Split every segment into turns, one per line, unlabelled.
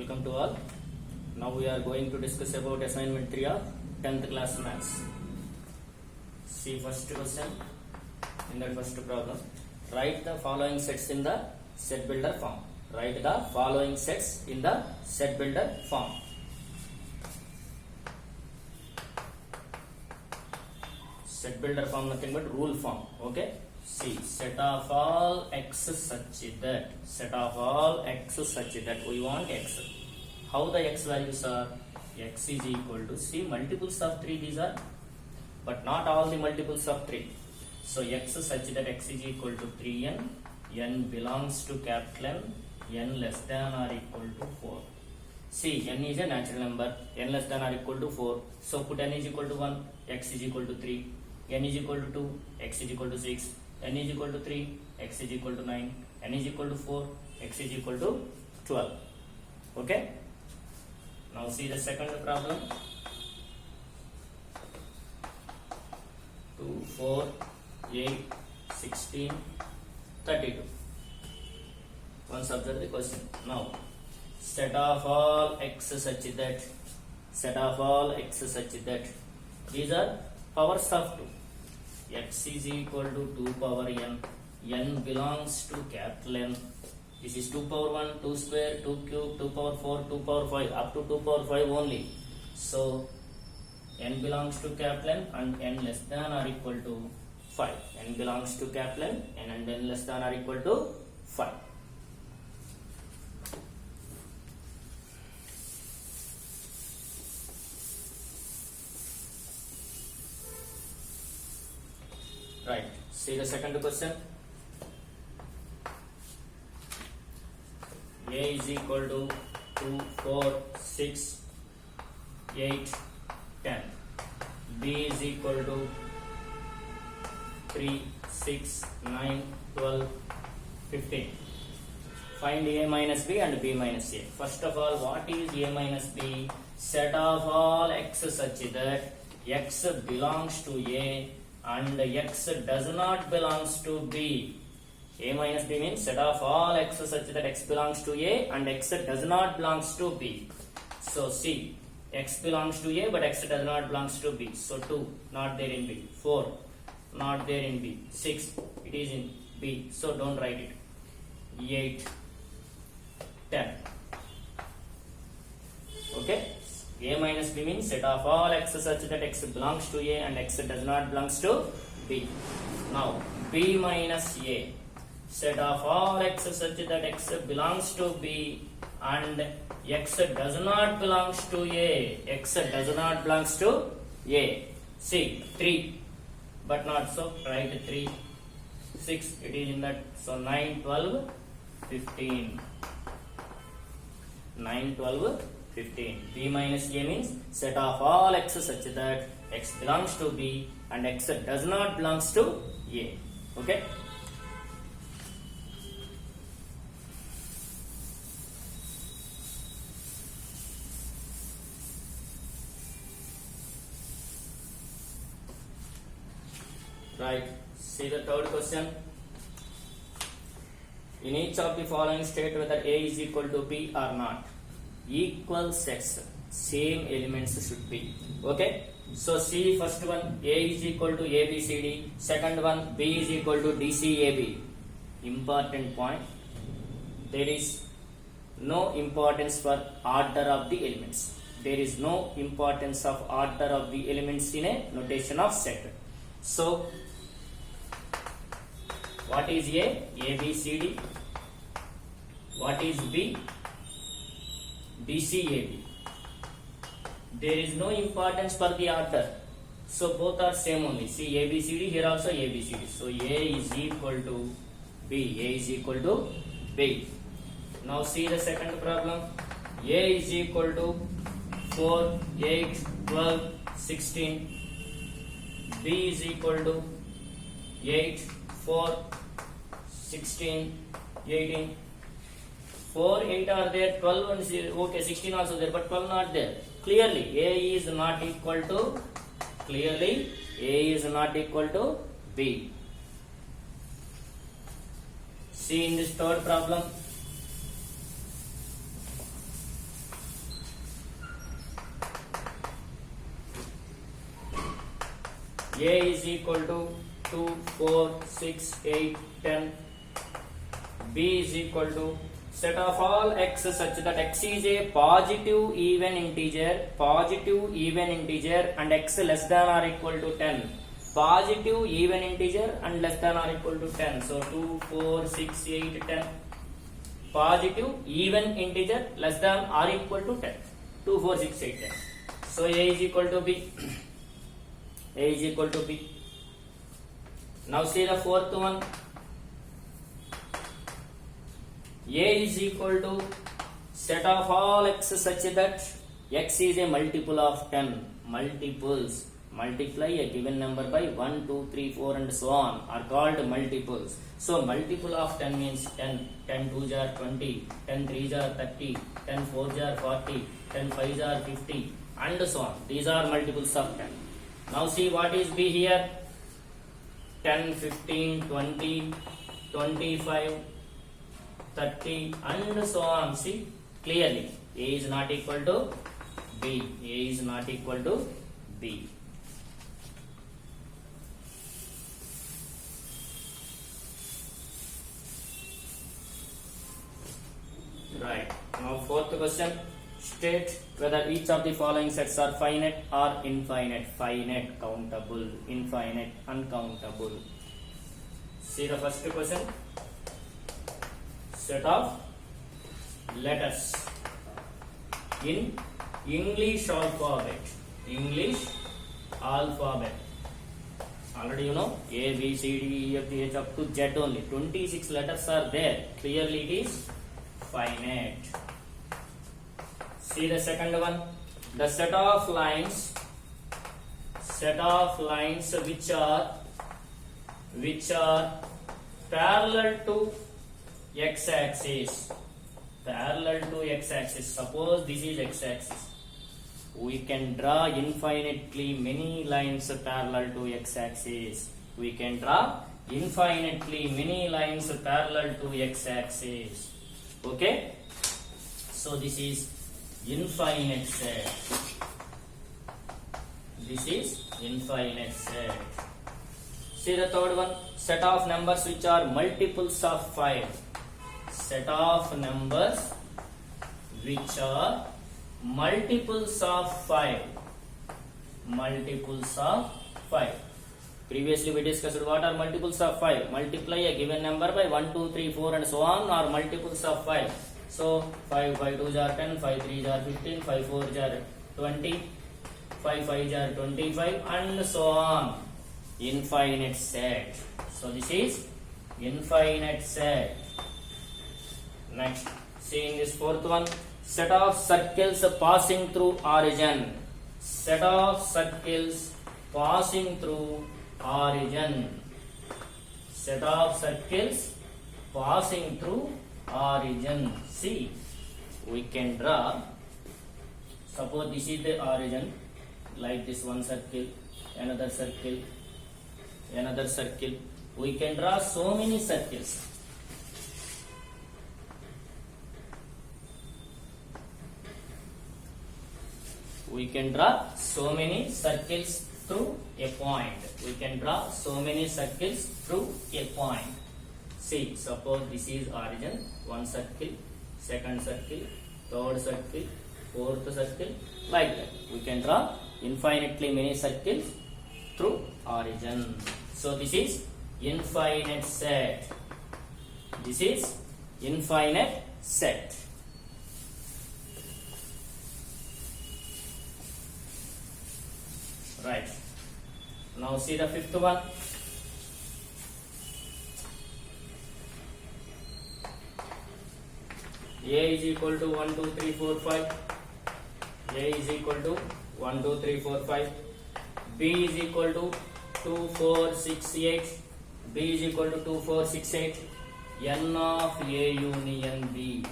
Welcome to all. Now we are going to discuss about assignment 3 of 10th class maths. See first question in that first problem. Write the following sets in the set builder form. Write the following sets in the set builder form. Set builder form nothing but rule form. Okay. See, set of all x such that we want x. How the x values are? X is equal to, see, multiples of 3 these are, but not all the multiples of 3. So x such that x is equal to 3n, n belongs to capital N less than or equal to 4. See, n is a natural number, n less than or equal to 4. So put n is equal to 1, x is equal to 3, n is equal to 2, x is equal to 6, n is equal to 3, x is equal to 9, n is equal to 4, x is equal to 12. Okay. Now see the second problem. 2, 4, 8, 16, 32. Once observe the question. Now, set of all x such that these are powers of 2. X is equal to 2 power n. N belongs to capital N. This is 2 power 1, 2 square, 2 cube, 2 power 4, 2 power 5, up to 2 power 5 only. So, n belongs to capital N and n less than or equal to 5. N belongs to capital N and n less than or equal to 5. Right. See the second question. A is equal to 2, 4, 6, 8, 10. B is equal to 3, 6, 9, 12, 15. Find A minus B and B minus A. First of all, what is A minus B? Set of all x such that x belongs to A and x does not belongs to B. A minus B means set of all x such that x belongs to A and x does not belongs to B. So see, x belongs to A but x does not belongs to B. So 2 not there in B, 4 not there in B, 6 it is in B. So don't write it. 8, 10. Okay. A minus B means set of all x such that x belongs to A and x does not belongs to B. Now B minus A, set of all x such that x belongs to B and x does not belongs to A. X does not belongs to A. See, 3 but not so, write 3, 6 it is in that. So 9, 12, 15. 9, 12, 15. B minus A means set of all x such that x belongs to B and x does not belongs to A. Okay. Right. See the third question. In each of the following state whether A is equal to B or not. Equal sets, same elements should be. Okay. So see first one, A is equal to ABCD. Second one, B is equal to DCAB. Important point. There is no importance for order of the elements. There is no importance of order of the elements in a notation of set. So what is A? ABCD. What is B? DCAB. There is no importance for the order. So both are same only. See ABCD, here also ABCD. So A is equal to B. A is equal to B. Now see the second problem. A is equal to 4, 8, 12, 16. B is equal to 8, 4, 16, 18. 4, 8 are there, 12 is okay, 16 also there, but 12 not there. Clearly, A is not equal to B. See in this third problem, A is equal to 2, 4, 6, 8, 10. B is equal to set of all x such that x is a positive even integer and x less than or equal to 10. Positive even integer and less than or equal to 10. So 2, 4, 6, 8, 10. Positive even integer less than or equal to 10. 2, 4, 6, 8, 10. So A is equal to B. A is equal to B. Now see the fourth one. A is equal to set of all x such that x is a multiple of 10. Multiples. Multiply a given number by 1, 2, 3, 4 and so on are called multiples. So multiple of 10 means 10. 10 2s are 20. 10 3s are 30. 10 4s are 40. 10 5s are 50 and so on. These are multiples of 10. Now see what is B here. 10, 15, 20, 25, 30 and so on. See clearly A is not equal to B. A is not equal to B. Right. Now fourth question. State whether each of the following sets are finite or infinite. Finite, countable, infinite, uncountable. See the first question. Set of letters in English alphabet. English alphabet. Already you know A, B, C, D, E, F, G, H up to Z only. 26 letters are there. Clearly it is finite. See the second one. The set of lines which are parallel to x-axis. Parallel to x-axis. Suppose this is x-axis. We can draw infinitely many lines parallel to x-axis. We can draw infinitely many lines parallel to x-axis. Okay? So this is infinite set. This is infinite set. See the third one. Set of numbers which are multiples of 5. Set of numbers which are multiples of 5. Multiples of 5. Previously we discussed what are multiples of 5. Multiply a given number by 1, 2, 3, 4 and so on are multiples of 5. So 5 2s are 10, 5 3s are 15, 5 4s are 20, 5 5s are 25 and so on. Infinite set. So this is infinite set. Next, seeing this fourth one. Set of circles passing through origin. Set of circles passing through origin. Set of circles passing through origin. See, we can draw. Suppose this is the origin, like this one circle, another circle, another circle. We can draw so many circles. We can draw so many circles through a point. We can draw so many circles through a point. See, suppose this is origin, one circle, second circle, third circle, fourth circle, like that. We can draw infinitely many circles through origin. So this is infinite set. This is infinite set. Right. Now see the fifth one. A is equal to 1, 2, 3, 4, 5. A is equal to 1, 2, 3, 4, 5. B is equal to 2, 4, 6, 8. B is equal to 2, 4, 6, 8. N of A union B.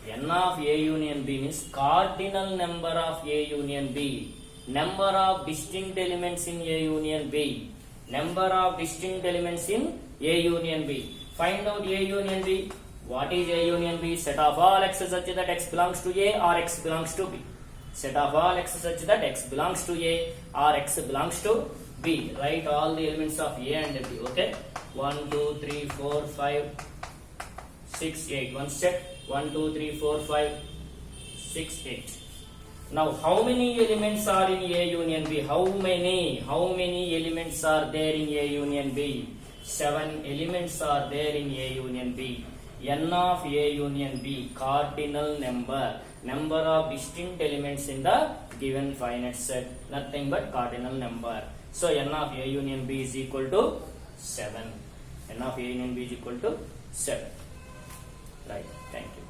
N of A union B means cardinal number of A union B. Number of distinct elements in A union B. Number of distinct elements in A union B. Find out A union B. What is A union B? Set of all x such that x belongs to A or x belongs to B. Set of all x such that x belongs to A or x belongs to B. Write all the elements of A and B. Okay. 1, 2, 3, 4, 5, 6, 8. Once check. 1, 2, 3, 4, 5, 6, 8. Now, how many elements are in A union B? How many elements are there in A union B? 7 elements are there in A union B. N of A union B, cardinal number. Number of distinct elements in the given finite set. Nothing but cardinal number. So, N of A union B is equal to 7. N of A union B is equal to 7. Right. Thank you.